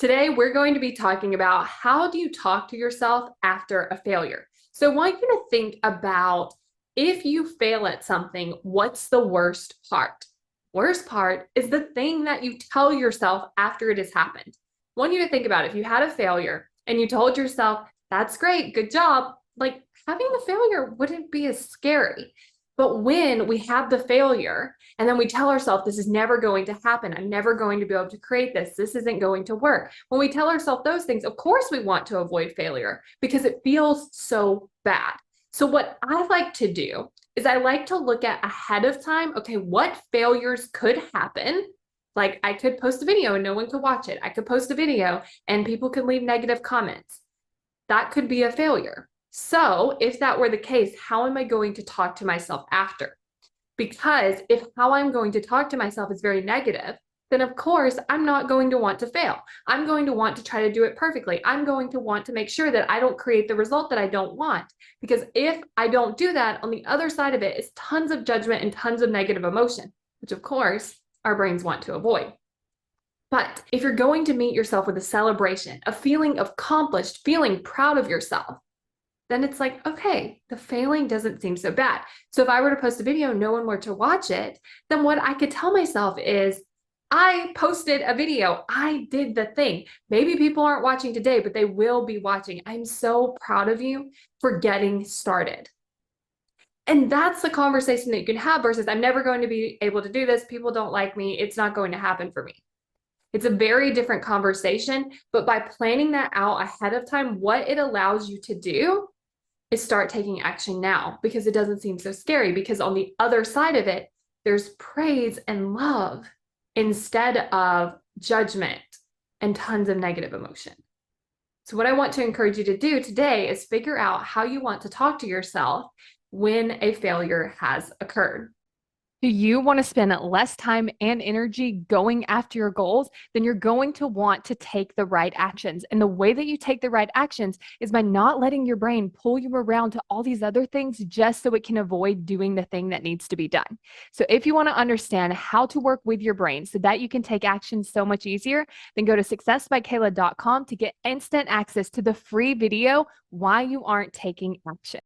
Today, we're going to be talking about how do you talk to yourself after a failure. So I want you to think about if you fail at something, what's the worst part? Worst part is the thing that you tell yourself after it has happened. I want you to think about if you had a failure and you told yourself, that's great, good job. Like having the failure wouldn't be as scary. But when we have the failure and then we tell ourselves, this is never going to happen. I'm never going to be able to create this. This isn't going to work. When we tell ourselves those things, of course, we want to avoid failure because it feels so bad. So, what I like to do is I like to look at ahead of time, okay, what failures could happen? Like I could post a video and no one could watch it. I could post a video and people could leave negative comments. That could be a failure. So, if that were the case, how am I going to talk to myself after? Because if how I'm going to talk to myself is very negative, then of course I'm not going to want to fail. I'm going to want to try to do it perfectly. I'm going to want to make sure that I don't create the result that I don't want. Because if I don't do that, on the other side of it is tons of judgment and tons of negative emotion, which of course our brains want to avoid. But if you're going to meet yourself with a celebration, a feeling of accomplished, feeling proud of yourself, then it's like, okay, the failing doesn't seem so bad. So if I were to post a video, no one were to watch it, then what I could tell myself is, I posted a video. I did the thing. Maybe people aren't watching today, but they will be watching. I'm so proud of you for getting started. And that's the conversation that you can have versus I'm never going to be able to do this. People don't like me. It's not going to happen for me. It's a very different conversation, but by planning that out ahead of time, what it allows you to do is start taking action now because it doesn't seem so scary. Because on the other side of it, there's praise and love instead of judgment and tons of negative emotion. So, what I want to encourage you to do today is figure out how you want to talk to yourself when a failure has occurred. Do you want to spend less time and energy going after your goals? Then you're going to want to take the right actions. And the way that you take the right actions is by not letting your brain pull you around to all these other things just so it can avoid doing the thing that needs to be done. So if you want to understand how to work with your brain so that you can take action so much easier, then go to successbykayla.com to get instant access to the free video, Why You Aren't Taking Action.